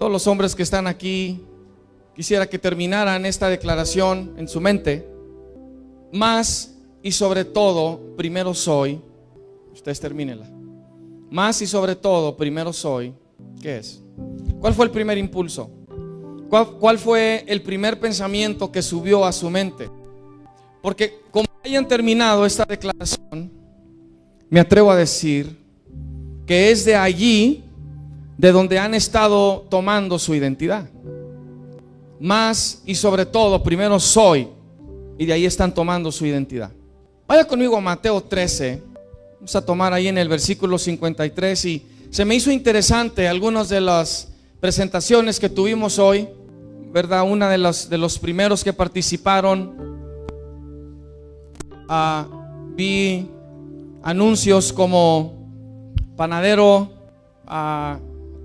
Todos los hombres que están aquí, quisiera que terminaran esta declaración en su mente. Más y sobre todo, primero soy. Ustedes termínenla. Más y sobre todo, primero soy. ¿Qué es? ¿Cuál fue el primer impulso? ¿Cuál fue el primer pensamiento que subió a su mente? Porque como hayan terminado esta declaración, me atrevo a decir que es de allí de donde han estado tomando su identidad. Más y sobre todo, primero soy. Y de ahí están tomando su identidad. Vaya conmigo a Mateo 13. Vamos a tomar ahí en el versículo 53. Y se me hizo interesante algunas de las presentaciones que tuvimos hoy, ¿verdad? Una de los primeros que participaron, vi anuncios como panadero,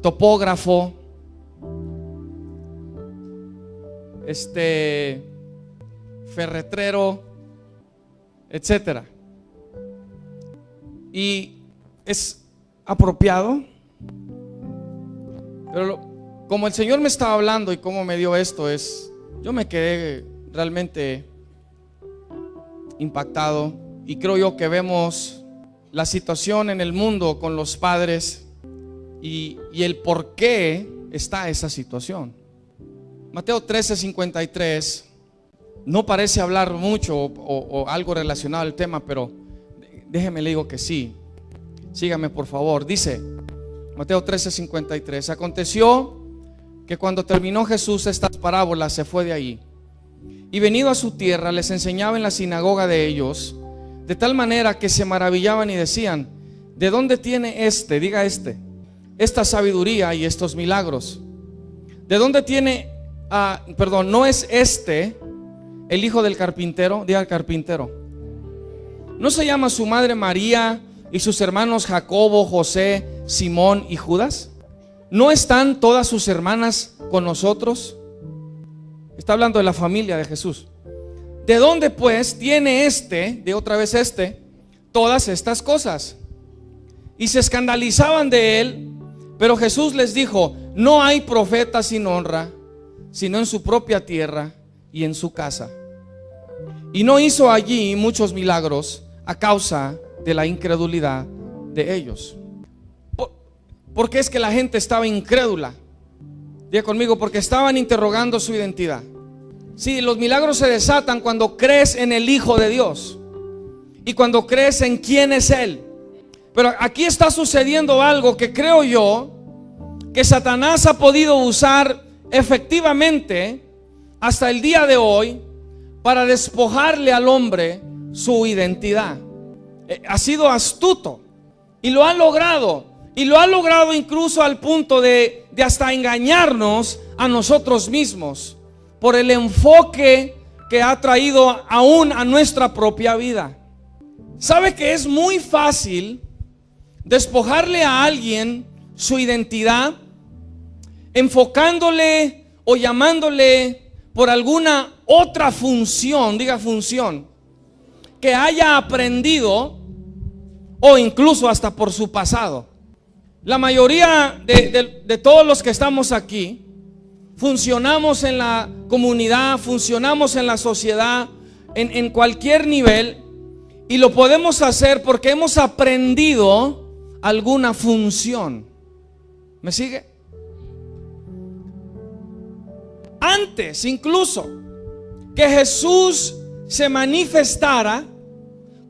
topógrafo, ferretrero, etcétera. Y es apropiado, pero como el Señor me estaba hablando y cómo me dio esto, yo me quedé realmente impactado. Y creo yo que vemos la situación en el mundo con los padres y el por qué está esa situación. Mateo 13:53 no parece hablar mucho o algo relacionado al tema, pero déjeme le digo que sí. Sígame por favor. Dice Mateo 13:53: aconteció que cuando terminó Jesús estas parábolas, se fue de allí, y venido a su tierra les enseñaba en la sinagoga de ellos, de tal manera que se maravillaban y decían: ¿de dónde tiene diga esta sabiduría y estos milagros? ¿De dónde tiene, no es el hijo del carpintero? Diga el carpintero. ¿No se llama su madre María y sus hermanos Jacobo, José, Simón y Judas? ¿No están todas sus hermanas con nosotros? Está hablando de la familia de Jesús. ¿De dónde pues tiene todas estas cosas? Y se escandalizaban de él. Pero Jesús les dijo: no hay profeta sin honra, sino en su propia tierra y en su casa. Y no hizo allí muchos milagros a causa de la incredulidad de ellos. ¿Por qué es que la gente estaba incrédula? Diga conmigo: porque estaban interrogando su identidad. Sí, los milagros se desatan cuando crees en el Hijo de Dios y cuando crees en quién es Él. Pero aquí está sucediendo algo que creo yo que Satanás ha podido usar efectivamente hasta el día de hoy para despojarle al hombre su identidad. Ha sido astuto y lo ha logrado. Y lo ha logrado incluso al punto de hasta engañarnos a nosotros mismos por el enfoque que ha traído aún a nuestra propia vida. ¿Sabe que es muy fácil despojarle a alguien su identidad, enfocándole o llamándole por alguna otra función, diga función, que haya aprendido, o incluso hasta por su pasado? La mayoría de todos los que estamos aquí funcionamos en la comunidad, funcionamos en la sociedad, en cualquier nivel, y lo podemos hacer porque hemos aprendido alguna función. ¿Me sigue? Antes incluso que Jesús se manifestara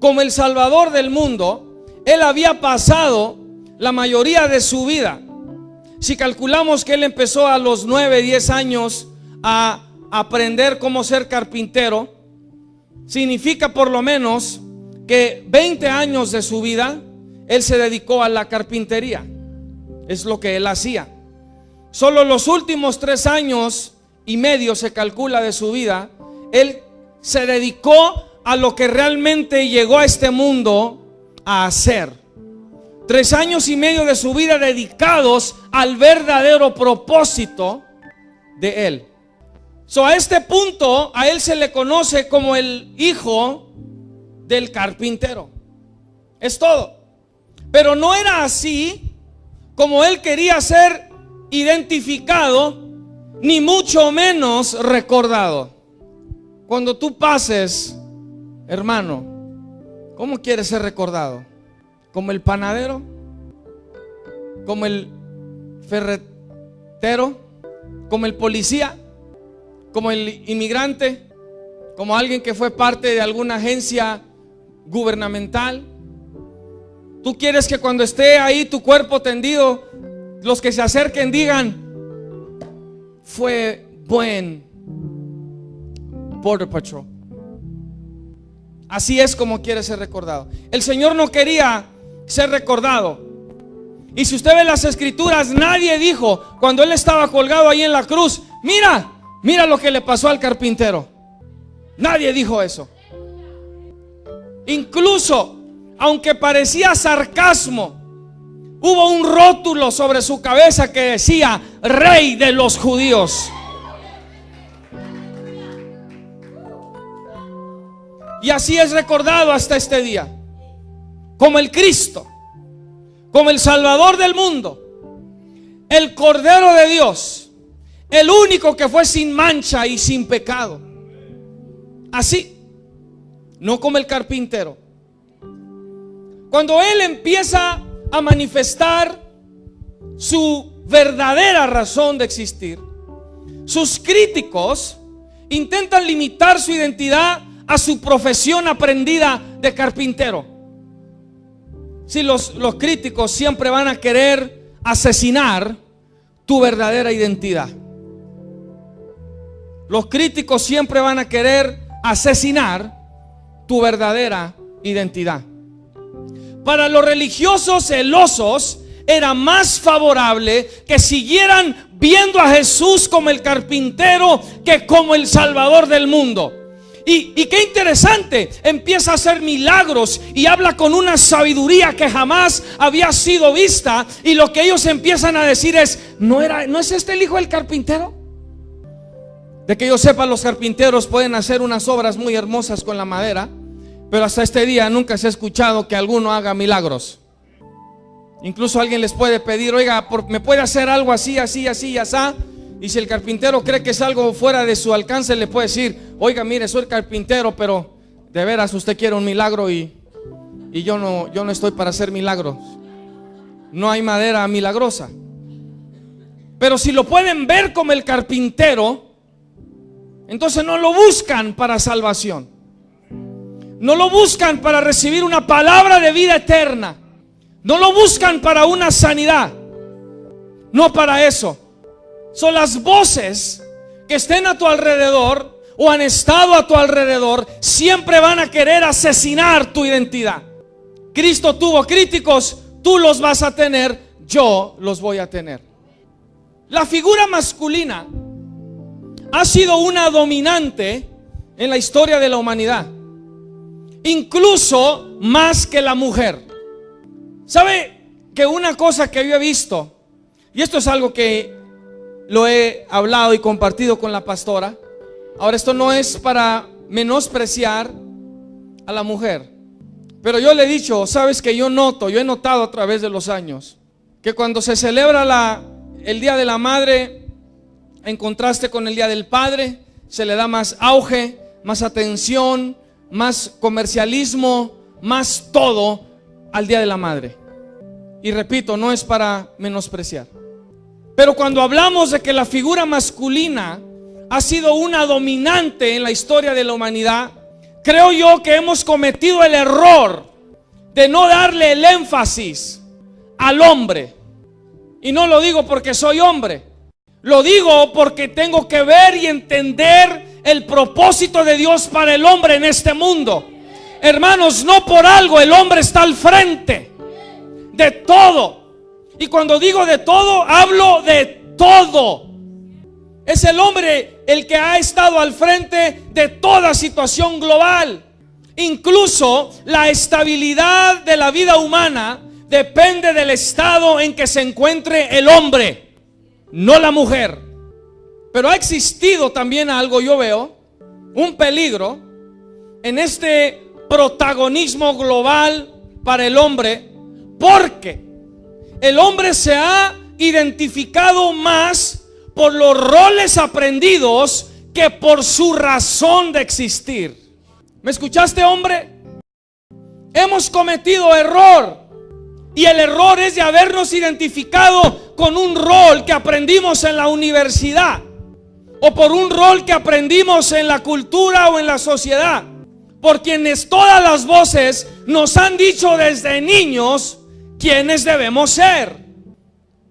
como el Salvador del mundo, Él había pasado la mayoría de su vida. Si calculamos que Él empezó a los 9, 10 años a aprender cómo ser carpintero, significa por lo menos que 20 años de su vida Él se dedicó a la carpintería. Es lo que Él hacía. Solo los últimos 3 años y medio se calcula de su vida, Él se dedicó a lo que realmente llegó a este mundo a hacer. 3 años y medio de su vida dedicados al verdadero propósito de Él. A este punto a Él se le conoce como el hijo del carpintero. Es todo. Pero no era así como Él quería ser identificado, ni mucho menos recordado. Cuando tú pases, hermano, ¿cómo quieres ser recordado? ¿Como el panadero? ¿Como el ferretero? ¿Como el policía? ¿Como el inmigrante? ¿Como alguien que fue parte de alguna agencia gubernamental? ¿Tú quieres que cuando esté ahí tu cuerpo tendido, los que se acerquen digan: fue buen Border Patrol? Así es como quiere ser recordado. El Señor no quería ser recordado. Y si usted ve las escrituras, nadie dijo cuando Él estaba colgado ahí en la cruz: mira lo que le pasó al carpintero. Nadie dijo eso. Incluso, aunque parecía sarcasmo, hubo un rótulo sobre su cabeza que decía: Rey de los Judíos. Y así es recordado hasta este día, como el Cristo, como el Salvador del mundo, el Cordero de Dios, el único que fue sin mancha y sin pecado. Así, no como el carpintero. Cuando Él empieza a manifestar su verdadera razón de existir, sus críticos intentan limitar su identidad a su profesión aprendida de carpintero. Si los críticos siempre van a querer asesinar tu verdadera identidad. Los críticos siempre van a querer asesinar tu verdadera identidad. Para los religiosos celosos era más favorable que siguieran viendo a Jesús como el carpintero que como el Salvador del mundo. Y qué interesante, empieza a hacer milagros y habla con una sabiduría que jamás había sido vista. Y lo que ellos empiezan a decir es: ¿no es este el hijo del carpintero? De que yo sepa, los carpinteros pueden hacer unas obras muy hermosas con la madera, pero hasta este día nunca se ha escuchado que alguno haga milagros. Incluso alguien les puede pedir: oiga, ¿me puede hacer algo así, así, así y así? Y si el carpintero cree que es algo fuera de su alcance, le puede decir: oiga, mire, soy carpintero, pero de veras usted quiere un milagro y yo no estoy para hacer milagros. No hay madera milagrosa. Pero si lo pueden ver como el carpintero, entonces no lo buscan para salvación. No lo buscan para recibir una palabra de vida eterna. No lo buscan para una sanidad. No para eso. Son las voces que estén a tu alrededor o han estado a tu alrededor, siempre van a querer asesinar tu identidad. Cristo tuvo críticos, tú los vas a tener, yo los voy a tener. La figura masculina ha sido una dominante en la historia de la humanidad, incluso más que la mujer. ¿Sabe que una cosa que yo he visto, y esto es algo que lo he hablado y compartido con la pastora? Ahora, esto no es para menospreciar a la mujer, pero yo le he dicho: sabes que yo he notado a través de los años que cuando se celebra el Día de la Madre, en contraste con el Día del Padre, se le da más auge, más atención, más comercialismo, más todo al Día de la Madre. Y repito, no es para menospreciar. Pero cuando hablamos de que la figura masculina ha sido una dominante en la historia de la humanidad, creo yo que hemos cometido el error de no darle el énfasis al hombre. Y no lo digo porque soy hombre, lo digo porque tengo que ver y entender el propósito de Dios para el hombre en este mundo. Hermanos, no por algo el hombre está al frente de todo. Y cuando digo de todo, hablo de todo. Es el hombre el que ha estado al frente de toda situación global. Incluso la estabilidad de la vida humana depende del estado en que se encuentre el hombre, no la mujer. Pero ha existido también algo, yo veo, un peligro en este protagonismo global para el hombre, porque el hombre se ha identificado más por los roles aprendidos que por su razón de existir. ¿Me escuchaste, hombre? Hemos cometido error. Y el error es de habernos identificado con un rol que aprendimos en la universidad, o por un rol que aprendimos en la cultura o en la sociedad, por quienes todas las voces nos han dicho desde niños quiénes debemos ser.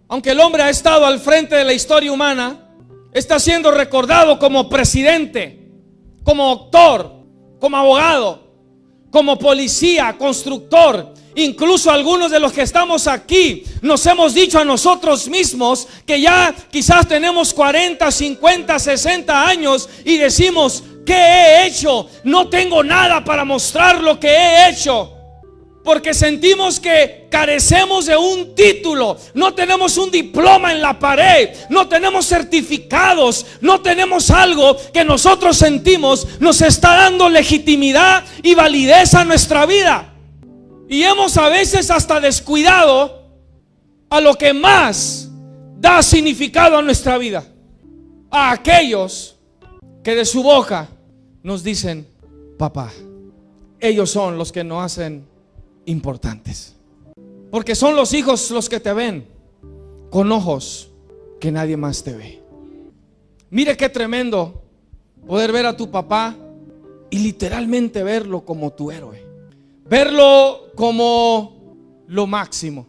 Aunque el hombre ha estado al frente de la historia humana, está siendo recordado como presidente, como doctor, como abogado, como policía, constructor. Incluso algunos de los que estamos aquí nos hemos dicho a nosotros mismos que ya quizás tenemos 40, 50, 60 años y decimos: ¿qué he hecho? No tengo nada para mostrar lo que he hecho. Porque sentimos que carecemos de un título, no tenemos un diploma en la pared, no tenemos certificados, no tenemos algo que nosotros sentimos nos está dando legitimidad y validez a nuestra vida. Y hemos a veces hasta descuidado a lo que más da significado a nuestra vida, a aquellos que de su boca nos dicen papá. Ellos son los que nos hacen importantes, porque son los hijos los que te ven con ojos que nadie más te ve. Mire qué tremendo poder ver a tu papá y literalmente verlo como tu héroe, verlo como lo máximo.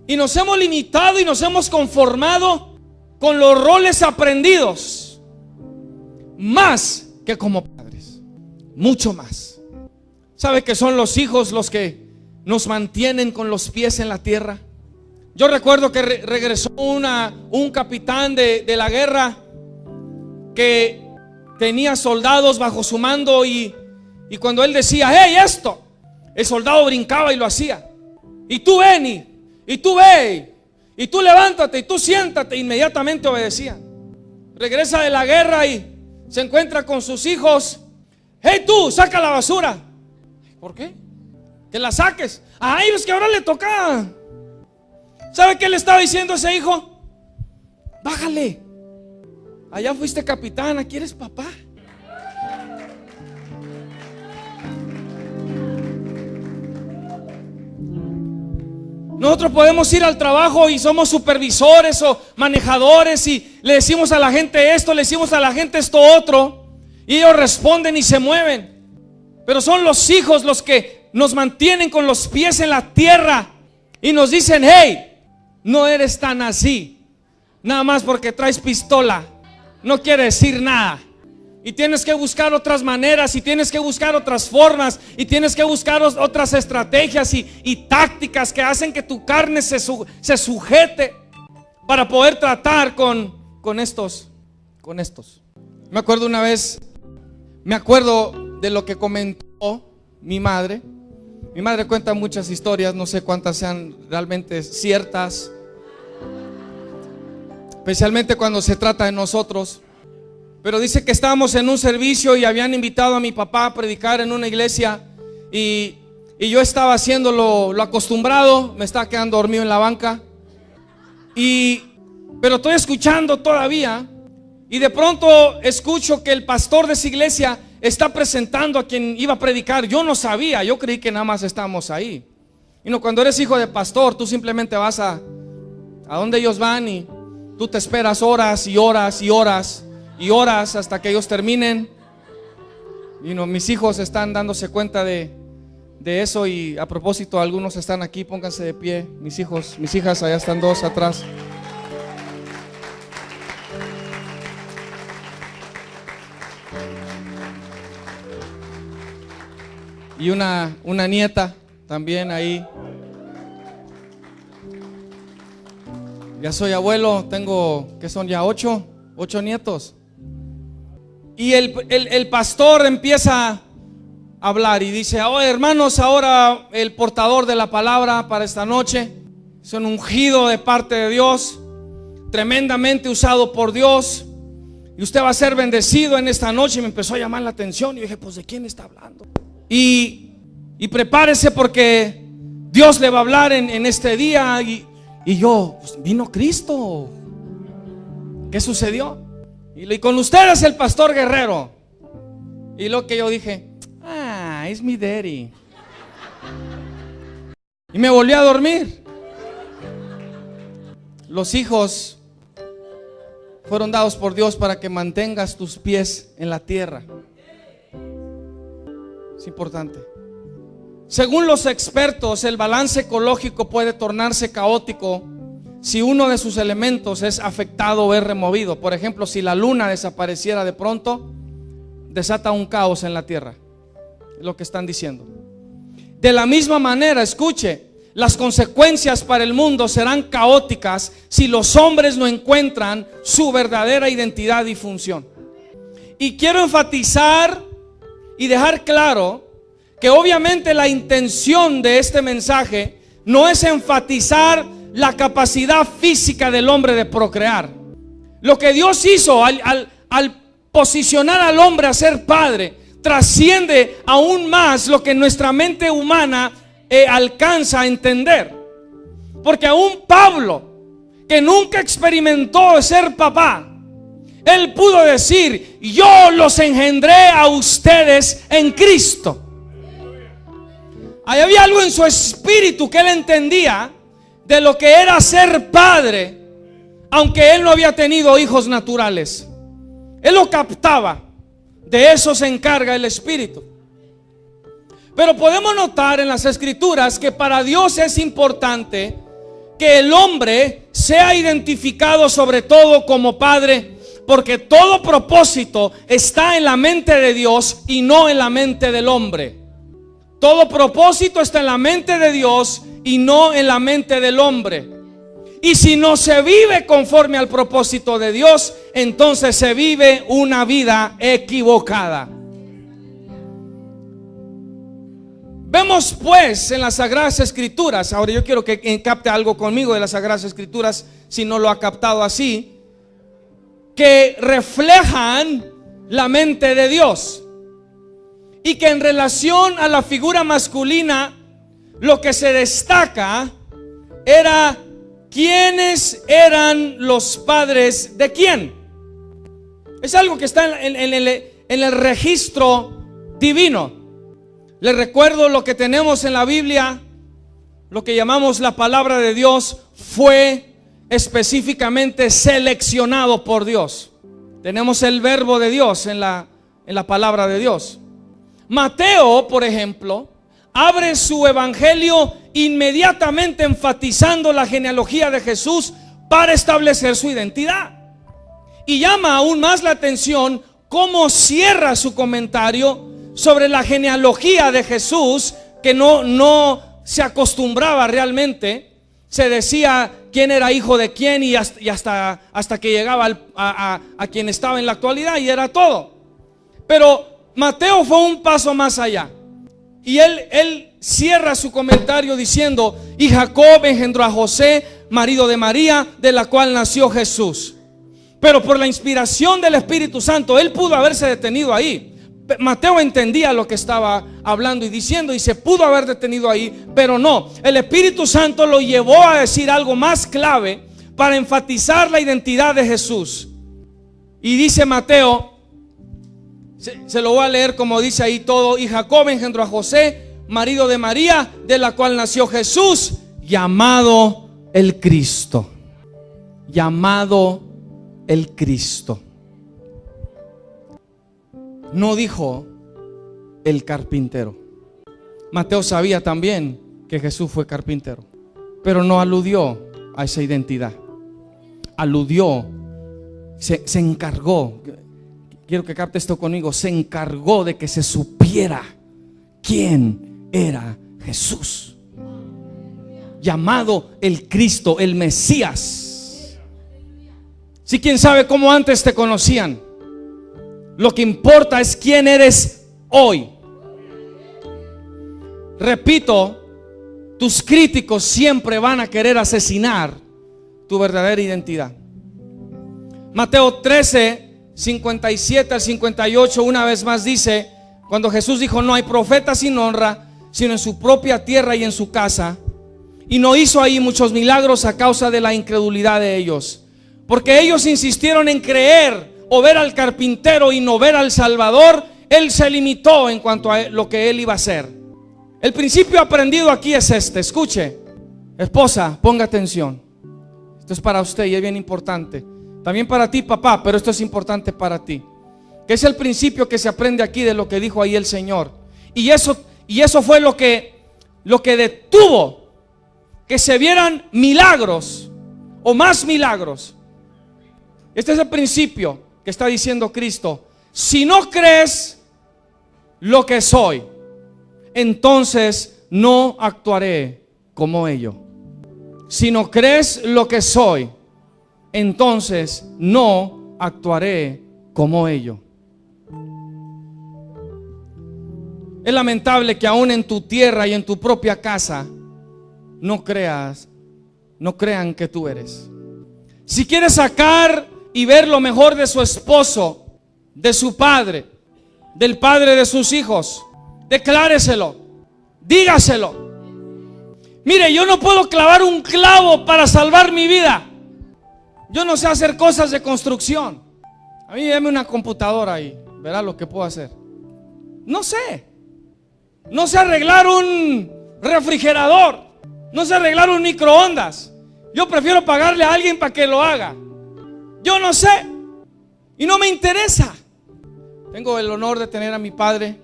Y nos hemos limitado y nos hemos conformado con los roles aprendidos, más que como padres, mucho más. ¿Sabe que son los hijos los que nos mantienen con los pies en la tierra? Yo recuerdo que regresó un capitán de la guerra que tenía soldados bajo su mando, y cuando él decía: hey, esto, el soldado brincaba y lo hacía. Y tú ven, y tú ve, y tú levántate, y tú siéntate. Inmediatamente obedecía. Regresa de la guerra y se encuentra con sus hijos. Hey, tú, saca la basura. ¿Por qué? Que la saques. Ay, es que ahora le toca. ¿Sabe qué le estaba diciendo ese hijo? Bájale. Allá fuiste capitán, aquí eres papá. Nosotros podemos ir al trabajo y somos supervisores o manejadores y le decimos a la gente esto, le decimos a la gente esto otro, y ellos responden y se mueven. Pero son los hijos los que nos mantienen con los pies en la tierra y nos dicen: hey, no eres tan así. Nada más porque traes pistola no quiere decir nada. Y tienes que buscar otras maneras, y tienes que buscar otras formas, y tienes que buscar otras estrategias y tácticas que hacen que tu carne se sujete para poder tratar con estos. Me acuerdo una vez, de lo que comentó mi madre. Mi madre cuenta muchas historias, no sé cuántas sean realmente ciertas, especialmente cuando se trata de nosotros. Pero dice que estábamos en un servicio y habían invitado a mi papá a predicar en una iglesia, y yo estaba haciendo lo acostumbrado, me estaba quedando dormido en la banca, pero estoy escuchando todavía, y de pronto escucho que el pastor de esa iglesia está presentando a quien iba a predicar. Yo no sabía, yo creí que nada más estábamos ahí. Y no, cuando eres hijo de pastor, tú simplemente vas a donde ellos van y tú te esperas horas y horas y horas y horas hasta que ellos terminen. Y no, mis hijos están dándose cuenta de eso, y a propósito, algunos están aquí, pónganse de pie. Mis hijos, mis hijas, allá están dos atrás. Y una nieta también ahí. Ya soy abuelo, tengo, ¿qué son ya? 8 nietos. Y el pastor empieza a hablar y dice: oh, hermanos, ahora el portador de la palabra para esta noche es un ungido de parte de Dios, tremendamente usado por Dios, y usted va a ser bendecido en esta noche. Y me empezó a llamar la atención y dije: pues ¿de quién está hablando? Y prepárese porque Dios le va a hablar en este día. Y yo, pues, vino Cristo. ¿Qué sucedió? Y con ustedes el pastor Guerrero. Y lo que yo dije, es mi daddy. Y me volví a dormir. Los hijos fueron dados por Dios para que mantengas tus pies en la tierra. Es importante. Según los expertos, el balance ecológico puede tornarse caótico si uno de sus elementos es afectado o es removido. Por ejemplo, si la luna desapareciera de pronto, desata un caos en la tierra. Es lo que están diciendo. De la misma manera, escuche, las consecuencias para el mundo serán caóticas si los hombres no encuentran su verdadera identidad y función. Y quiero enfatizar y dejar claro que obviamente la intención de este mensaje no es enfatizar la capacidad física del hombre de procrear. Lo que Dios hizo al posicionar al hombre a ser padre trasciende aún más lo que nuestra mente humana alcanza a entender. Porque aún Pablo, que nunca experimentó ser papá, él pudo decir: yo los engendré a ustedes en Cristo. Ahí había algo en su espíritu que él entendía de lo que era ser padre, aunque él no había tenido hijos naturales. Él lo captaba. De eso se encarga el Espíritu. Pero podemos notar en las Escrituras que para Dios es importante que el hombre sea identificado sobre todo como padre, porque todo propósito está en la mente de Dios y no en la mente del hombre. Todo propósito está en la mente de Dios y no en la mente del hombre. Y si no se vive conforme al propósito de Dios, entonces se vive una vida equivocada. Vemos pues en las Sagradas Escrituras, ahora yo quiero que capte algo conmigo de las Sagradas Escrituras, si no lo ha captado así, que reflejan la mente de Dios. Y que en relación a la figura masculina, lo que se destaca era quiénes eran los padres de quién. Es algo que está en el registro divino. Les recuerdo lo que tenemos en la Biblia, lo que llamamos la palabra de Dios, fue específicamente seleccionado por Dios. Tenemos el verbo de Dios en la palabra de Dios. Mateo, por ejemplo, abre su evangelio inmediatamente enfatizando la genealogía de Jesús para establecer su identidad. Y llama aún más la atención cómo cierra su comentario sobre la genealogía de Jesús, que no se acostumbraba realmente. Se decía quién era hijo de quién y hasta que llegaba a quien estaba en la actualidad, y era todo. Pero Mateo fue un paso más allá. Y él cierra su comentario diciendo: y Jacob engendró a José, marido de María, de la cual nació Jesús. Pero por la inspiración del Espíritu Santo, él pudo haberse detenido ahí. Mateo entendía lo que estaba hablando y diciendo, y se pudo haber detenido ahí, pero no. El Espíritu Santo lo llevó a decir algo más clave para enfatizar la identidad de Jesús. Y dice Mateo, se lo voy a leer como dice ahí todo: y Jacob engendró a José, marido de María, de la cual nació Jesús, llamado el Cristo. Llamado el Cristo. No dijo el carpintero. Mateo sabía también que Jesús fue carpintero, pero no aludió a esa identidad. Aludió, se encargó. Quiero que capte esto conmigo. Se encargó de que se supiera quién era Jesús. Llamado el Cristo, el Mesías. Si quién sabe cómo antes te conocían. Lo que importa es quién eres hoy. Repito, tus críticos siempre van a querer asesinar tu verdadera identidad. Mateo 13, 57 al 58, una vez más dice, cuando Jesús dijo: no hay profeta sin honra, sino en su propia tierra y en su casa. y no hizo ahí muchos milagros a causa de la incredulidad de ellos. Porque ellos insistieron en creer o ver al carpintero y no ver al Salvador. Él se limitó en cuanto a lo que él iba a hacer. El principio aprendido aquí es este. Escuche, esposa, ponga atención. Esto es para usted y es bien importante. También para ti, papá, pero esto es importante para ti. Que es el principio que se aprende aquí de lo que dijo ahí el Señor. Y eso fue lo que detuvo que se vieran milagros o más milagros. Este es el principio que está diciendo Cristo. Si no crees lo que soy, entonces no actuaré como ellos. Si no crees lo que soy, entonces no actuaré como ellos. Es lamentable que aún en tu tierra y en tu propia casa no crean que tú eres. Si quieres sacar y ver lo mejor de su esposo, de su padre, del padre de sus hijos, decláreselo, dígaselo. Mire, yo no puedo clavar un clavo para salvar mi vida. Yo no sé hacer cosas de construcción. A mí dame una computadora ahí, verá lo que puedo hacer. No sé arreglar un refrigerador, no sé arreglar un microondas. Yo prefiero pagarle a alguien para que lo haga. Yo no sé y no me interesa. Tengo el honor de tener a mi padre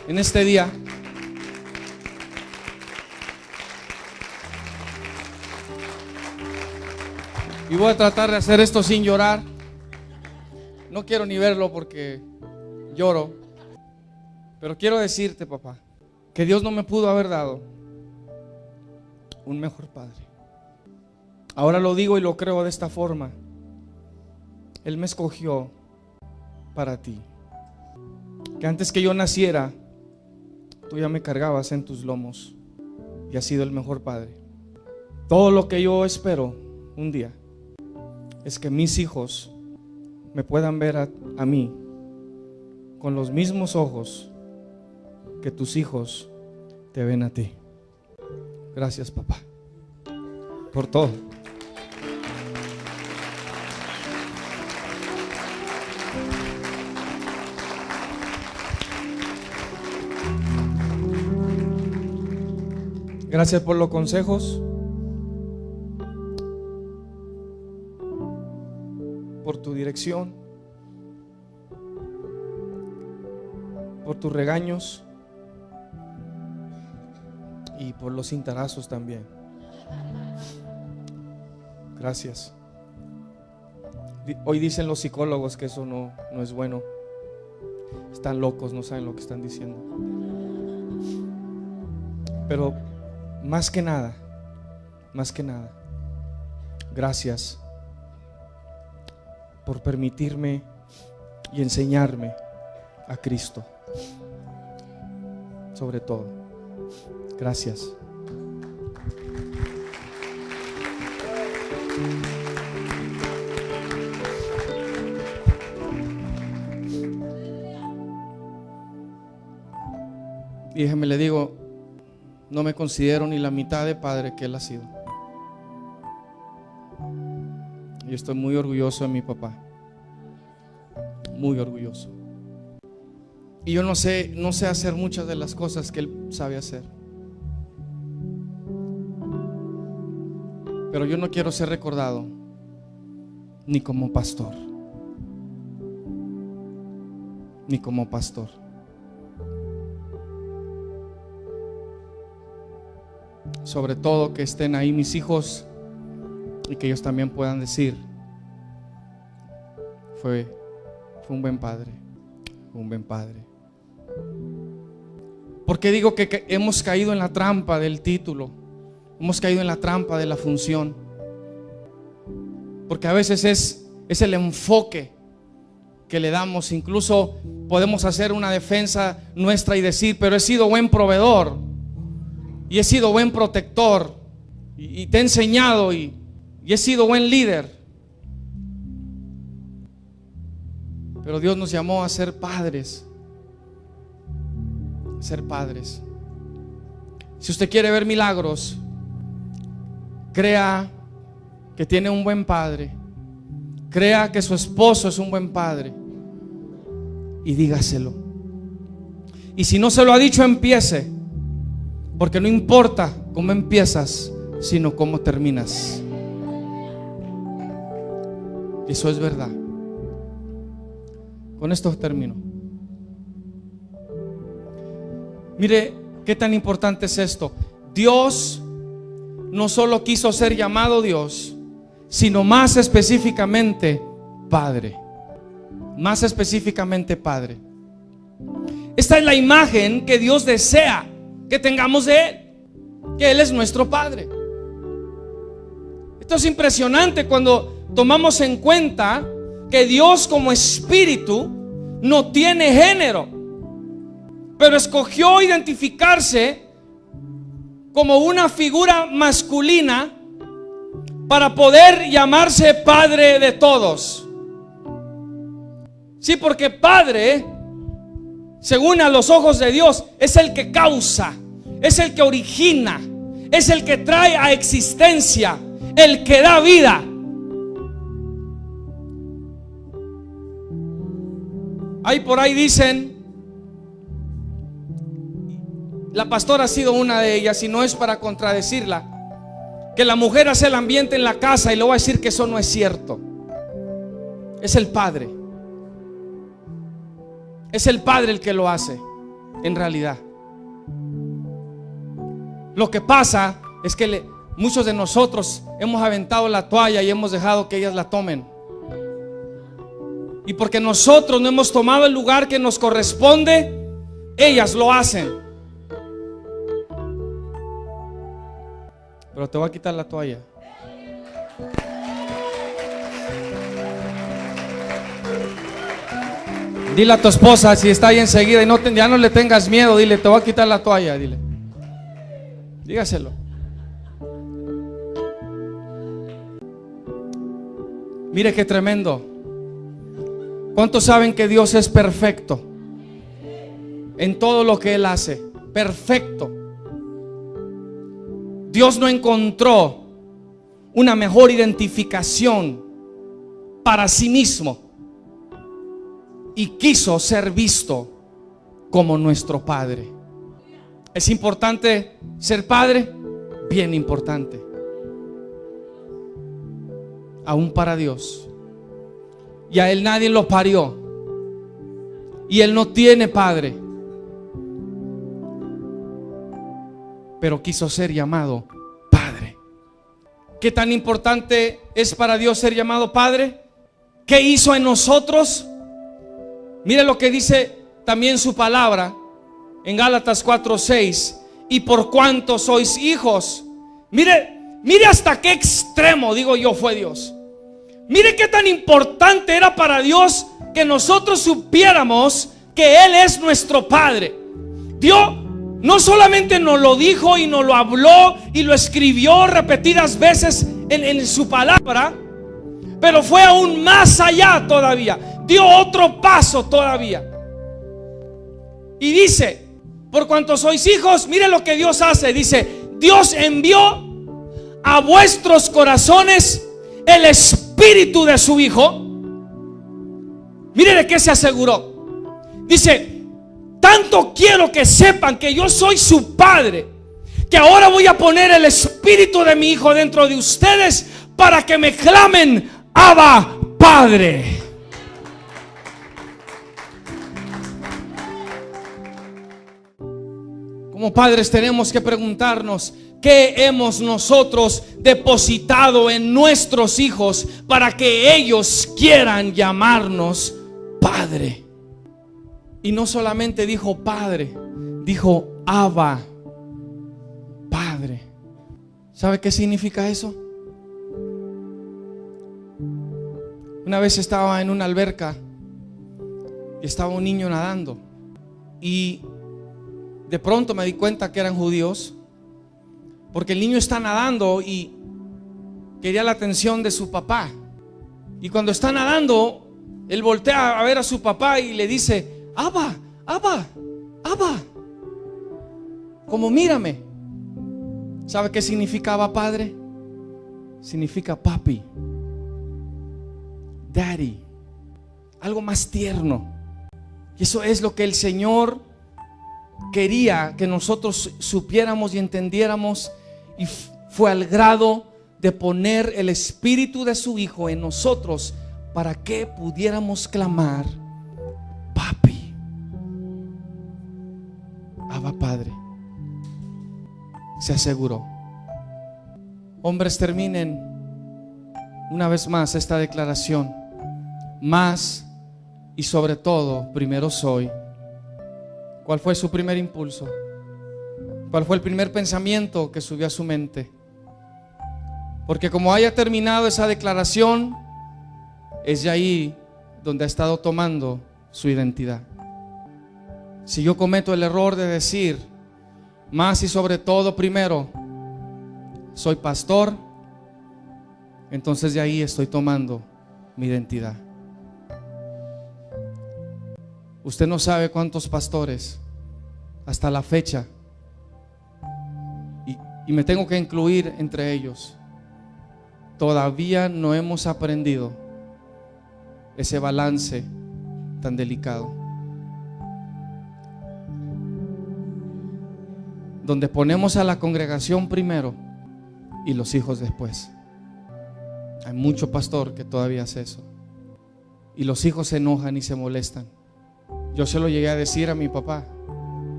en este día. Y voy a tratar de hacer esto sin llorar. No quiero ni verlo porque lloro. Pero quiero decirte, papá, que Dios no me pudo haber dado un mejor padre. Ahora lo digo y lo creo de esta forma. Él me escogió para ti. Que antes que yo naciera, tú ya me cargabas en tus lomos y has sido el mejor padre. Todo lo que yo espero un día es que mis hijos me puedan ver a mí con los mismos ojos que tus hijos te ven a ti. Gracias, papá, por todo. Gracias por los consejos, por tu dirección, por tus regaños y por los cintarazos también. Gracias. Hoy dicen los psicólogos que eso no es bueno. Están locos, no saben lo que están diciendo. Pero más que nada, gracias por permitirme y enseñarme a Cristo. Sobre todo, gracias. Y déjeme le digo, no me considero ni la mitad de padre que él ha sido. Yo estoy muy orgulloso de mi papá, muy orgulloso. Y yo no sé hacer muchas de las cosas que él sabe hacer. Pero yo no quiero ser recordado ni como pastor, ni como pastor. Sobre todo que estén ahí mis hijos y que ellos también puedan decir: fue un buen padre, un buen padre. Porque digo que hemos caído en la trampa del título, hemos caído en la trampa de la función. Porque a veces es el enfoque que le damos. Incluso podemos hacer una defensa nuestra y decir: pero he sido buen proveedor y he sido buen protector y te he enseñado y he sido buen líder. Pero Dios nos llamó a ser padres. Ser padres. Si usted quiere ver milagros, crea que tiene un buen padre, crea que su esposo es un buen padre, y dígaselo. Y si no se lo ha dicho, empiece, porque no importa cómo empiezas, sino cómo terminas. Eso es verdad. Con esto termino. Mire qué tan importante es esto. Dios no solo quiso ser llamado Dios, sino más específicamente Padre. Más específicamente Padre. Esta es la imagen que Dios desea que tengamos de Él, que Él es nuestro Padre. Esto es impresionante cuando tomamos en cuenta que Dios como espíritu no tiene género, pero escogió identificarse como una figura masculina para poder llamarse Padre de todos. Sí, porque Padre, según a los ojos de Dios, es el que causa, es el que origina, es el que trae a existencia, el que da vida. Ahí por ahí dicen, la pastora ha sido una de ellas, y no es para contradecirla, que la mujer hace el ambiente en la casa, y le voy a decir que eso no es cierto. Es el padre. Es el padre el que lo hace, en realidad. Lo que pasa es que muchos de nosotros hemos aventado la toalla y hemos dejado que ellas la tomen. Y porque nosotros no hemos tomado el lugar que nos corresponde, ellas lo hacen. Pero te voy a quitar la toalla. Dile a tu esposa, si está ahí enseguida, y ya no le tengas miedo, dile, te voy a quitar la toalla, dile. Dígaselo. Mire qué tremendo. ¿Cuántos saben que Dios es perfecto en todo lo que Él hace? Perfecto. Dios no encontró una mejor identificación para sí mismo y quiso ser visto como nuestro Padre. ¿Es importante ser padre? Bien importante. Aún para Dios. Y a Él nadie lo parió, y Él no tiene padre, pero quiso ser llamado Padre. ¿Qué tan importante es para Dios ser llamado Padre? ¿Qué hizo en nosotros? Mire lo que dice también su palabra en Gálatas 4:6. Y por cuanto sois hijos, mire hasta qué extremo, digo yo, fue Dios. Mire qué tan importante era para Dios que nosotros supiéramos que Él es nuestro Padre. Dios no solamente nos lo dijo y nos lo habló y lo escribió repetidas veces en su palabra, pero fue aún más allá todavía. Dio otro paso todavía. Y dice, por cuanto sois hijos, mire lo que Dios hace. Dice, Dios envió a vuestros corazones el espíritu de su Hijo. Mire de qué se aseguró. Dice, tanto quiero que sepan que yo soy su Padre, que ahora voy a poner el espíritu de mi Hijo dentro de ustedes para que me clamen Abba, Padre. Como padres tenemos que preguntarnos, ¿qué hemos nosotros depositado en nuestros hijos para que ellos quieran llamarnos Padre? Y no solamente dijo Padre, dijo Abba, Padre. ¿Sabe qué significa eso? Una vez estaba en una alberca y estaba un niño nadando, y de pronto me di cuenta que eran judíos, porque el niño está nadando y quería la atención de su papá. Y cuando está nadando, él voltea a ver a su papá y le dice, Abba, Abba, Abba, como mírame. ¿Sabe qué significaba Padre? significa papi, daddy, algo más tierno. Y eso es lo que el Señor quería que nosotros supiéramos y entendiéramos, y fue al grado de poner el espíritu de su Hijo en nosotros para que pudiéramos clamar: papi, Abba Padre. Se aseguró. Hombres, terminen una vez más esta declaración: más y sobre todo, primero soy. ¿Cuál fue su primer impulso? ¿Cuál fue el primer pensamiento que subió a su mente? Porque como haya terminado esa declaración, es de ahí donde ha estado tomando su identidad. Si yo cometo el error de decir más y sobre todo primero soy pastor, entonces de ahí estoy tomando mi identidad. Usted no sabe cuántos pastores hasta la fecha, y me tengo que incluir entre ellos, todavía no hemos aprendido ese balance tan delicado, donde ponemos a la congregación primero y los hijos después. Hay mucho pastor que todavía hace eso, y los hijos se enojan y se molestan. Yo se lo llegué a decir a mi papá: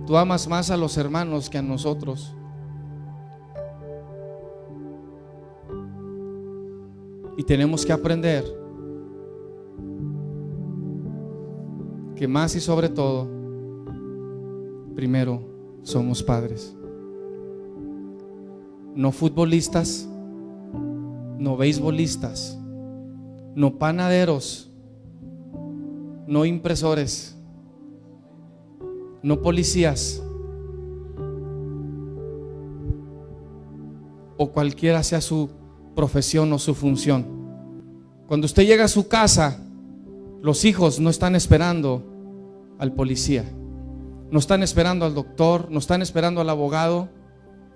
tú amas más a los hermanos que a nosotros. Y tenemos que aprender que más y sobre todo, primero somos padres. No futbolistas, no beisbolistas, no panaderos, no impresores, no policías, o cualquiera sea su profesión o su función. Cuando usted llega a su casa, los hijos no están esperando al policía, no están esperando al doctor, no están esperando al abogado.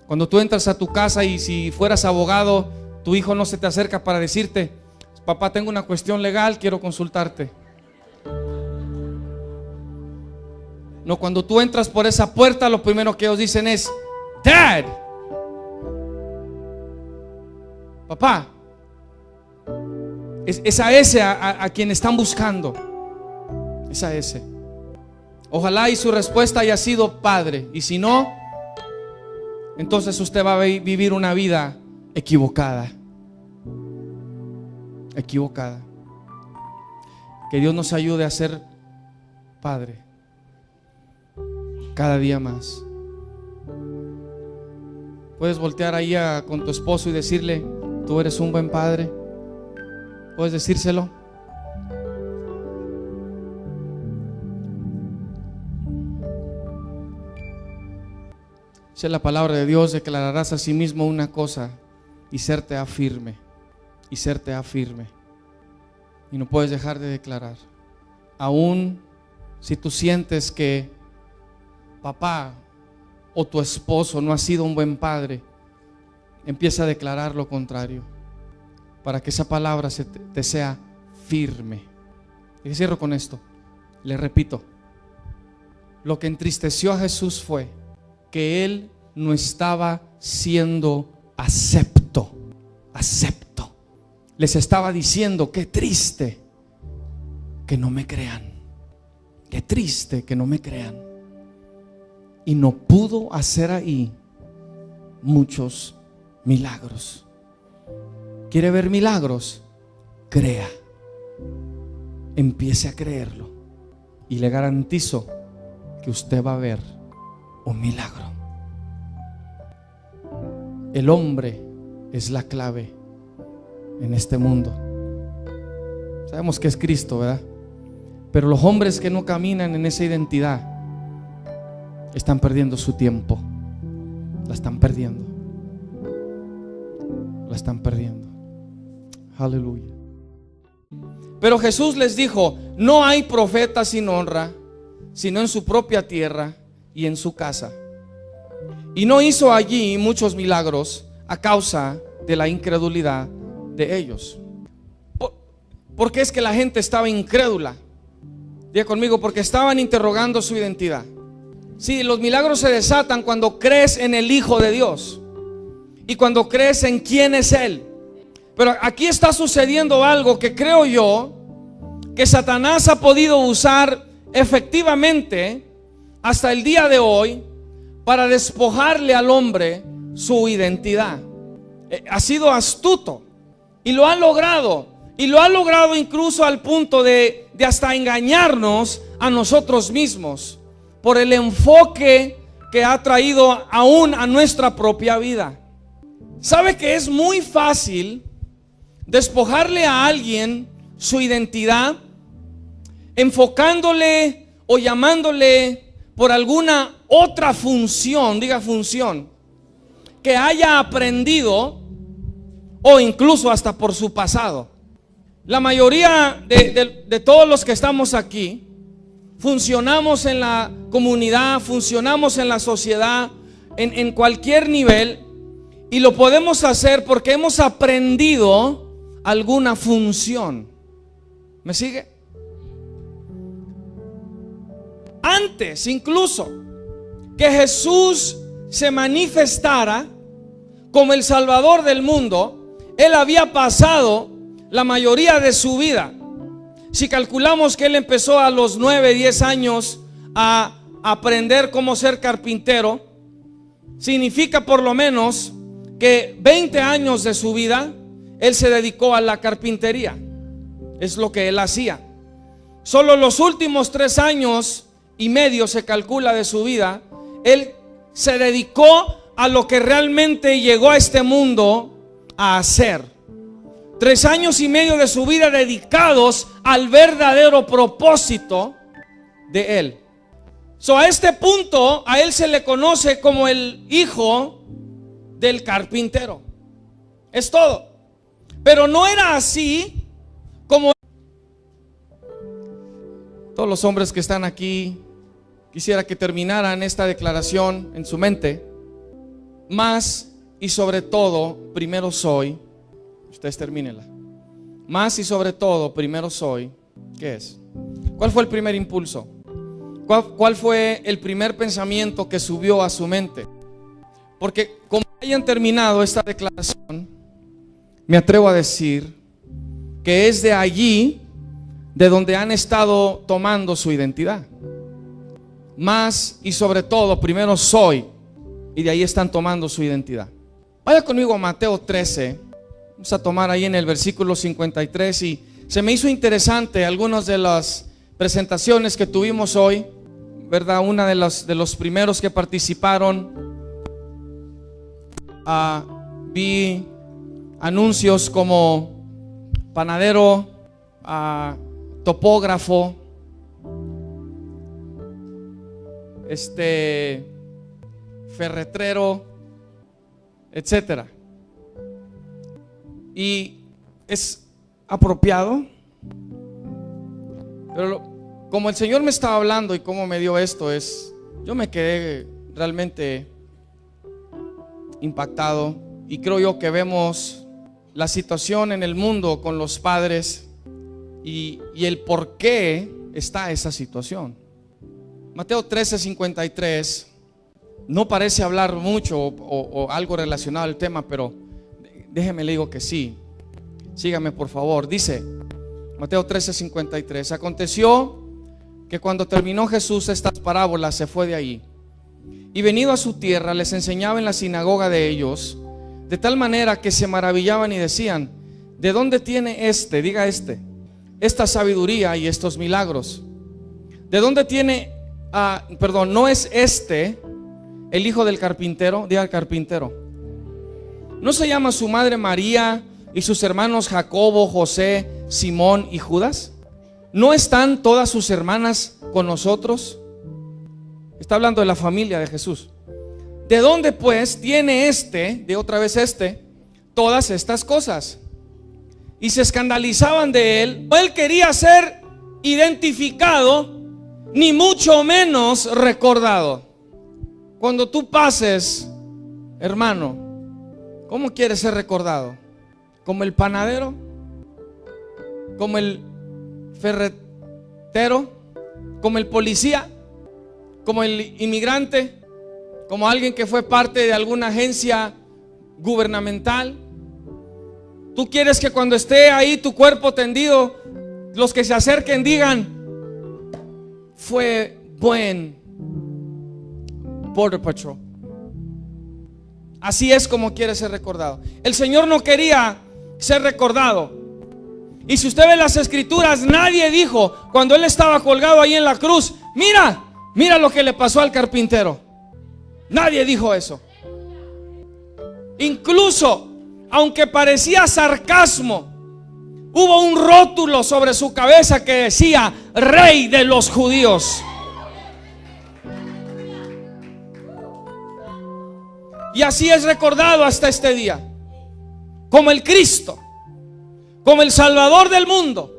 Cuando tú entras a tu casa, y si fueras abogado, tu hijo no se te acerca para decirte: papá, tengo una cuestión legal, quiero consultarte. No, cuando tú entras por esa puerta, lo primero que ellos dicen es: Dad, papá. Es a ese a quien están buscando. Es a ese. Ojalá y su respuesta haya sido padre. Y si no, entonces usted va a vivir una vida equivocada. Equivocada. Que Dios nos ayude a ser padre cada día más. Puedes voltear ahí con tu esposo y decirle: tú eres un buen padre. ¿Puedes decírselo? Dice la palabra de Dios: declararás a sí mismo una cosa y serte firme. Y serte firme. Y no puedes dejar de declarar. Aún si tú sientes que papá o tu esposo no ha sido un buen padre, empieza a declarar lo contrario, para que esa palabra te sea firme. Y cierro con esto. Le repito: lo que entristeció a Jesús fue que Él no estaba siendo acepto. Les estaba diciendo: qué triste que no me crean. Qué triste que no me crean. Y no pudo hacer ahí muchos milagros. ¿Quiere ver milagros? Crea. Empiece a creerlo, y le garantizo que usted va a ver un milagro. El hombre es la clave en este mundo. Sabemos que es Cristo, ¿verdad? Pero los hombres que no caminan en esa identidad están perdiendo su tiempo. La están perdiendo. La están perdiendo. Aleluya. Pero Jesús les dijo: no hay profeta sin honra, sino en su propia tierra y en su casa. Y no hizo allí muchos milagros a causa de la incredulidad de ellos. ¿Por qué es que la gente estaba incrédula? Diga conmigo, porque estaban interrogando su identidad. Sí, los milagros se desatan cuando crees en el Hijo de Dios y cuando crees en quién es Él. Pero aquí está sucediendo algo que creo yo que Satanás ha podido usar efectivamente hasta el día de hoy para despojarle al hombre su identidad. Ha sido astuto y lo ha logrado. Y lo ha logrado incluso al punto de hasta engañarnos a nosotros mismos por el enfoque que ha traído aún a nuestra propia vida. ¿Sabe que es muy fácil despojarle a alguien su identidad enfocándole o llamándole por alguna otra función, diga función, que haya aprendido o incluso hasta por su pasado? La mayoría de todos los que estamos aquí funcionamos en la comunidad, funcionamos en la sociedad, en cualquier nivel, y lo podemos hacer porque hemos aprendido alguna función. ¿Me sigue? Antes incluso que Jesús se manifestara como el Salvador del mundo, Él había pasado la mayoría de su vida. Si calculamos que Él empezó a los 9, 10 años a aprender cómo ser carpintero, significa por lo menos que 20 años de su vida Él se dedicó a la carpintería. Es lo que Él hacía. Solo los últimos 3 años y medio se calcula de su vida, Él se dedicó a lo que realmente llegó a este mundo a hacer. 3 años y medio de su vida dedicados al verdadero propósito de Él. A este punto a Él se le conoce como el hijo del carpintero. Es todo. Pero no era así como todos los hombres que están aquí. Quisiera que terminaran esta declaración en su mente. Más y sobre todo, primero soy. Ustedes termínenla. Más y sobre todo, primero soy. ¿Qué es? ¿Cuál fue el primer impulso? ¿Cuál fue el primer pensamiento que subió a su mente? Porque como hayan terminado esta declaración, me atrevo a decir que es de allí de donde han estado tomando su identidad. Más y sobre todo, primero soy. Y de ahí están tomando su identidad. Vaya conmigo a Mateo 13. Vamos a tomar ahí en el versículo 53. Y se me hizo interesante algunas de las presentaciones que tuvimos hoy, ¿verdad? Una de los primeros que participaron, vi anuncios como panadero, topógrafo, ferretrero, etcétera. Y es apropiado, pero como el Señor me estaba hablando y cómo me dio esto, yo me quedé realmente impactado. Y creo yo que vemos la situación en el mundo con los padres y el por qué está esa situación. Mateo 13:53 no parece hablar mucho o algo relacionado al tema, pero déjeme le digo que sí. Sígame por favor. Dice Mateo 13:53: aconteció que cuando terminó Jesús estas parábolas, se fue de ahí, y venido a su tierra les enseñaba en la sinagoga de ellos, de tal manera que se maravillaban y decían: ¿de dónde tiene diga esta sabiduría y estos milagros? ¿De dónde tiene, no es el hijo del carpintero? Diga el carpintero. ¿No se llama su madre María y sus hermanos Jacobo, José, Simón y Judas? ¿No están todas sus hermanas con nosotros? Está hablando de la familia de Jesús. ¿De dónde pues tiene todas estas cosas? Y se escandalizaban de él. No él quería ser identificado, ni mucho menos recordado. Cuando tú pases, hermano, ¿Cómo quieres ser recordado? ¿Como el panadero? ¿Como el ferretero? ¿Como el policía? ¿Como el inmigrante? ¿Como alguien que fue parte de alguna agencia gubernamental? ¿Tú quieres que cuando esté ahí tu cuerpo tendido, los que se acerquen digan: fue buen Border Patrol? Así es como quiere ser recordado. El Señor no quería ser recordado. Y si usted ve las escrituras, nadie dijo cuando Él estaba colgado ahí en la cruz: mira, mira lo que le pasó al carpintero. Nadie dijo eso. Incluso, aunque parecía sarcasmo, hubo un rótulo sobre su cabeza que decía: Rey de los Judíos. Y así es recordado hasta este día, como el Cristo, como el Salvador del mundo,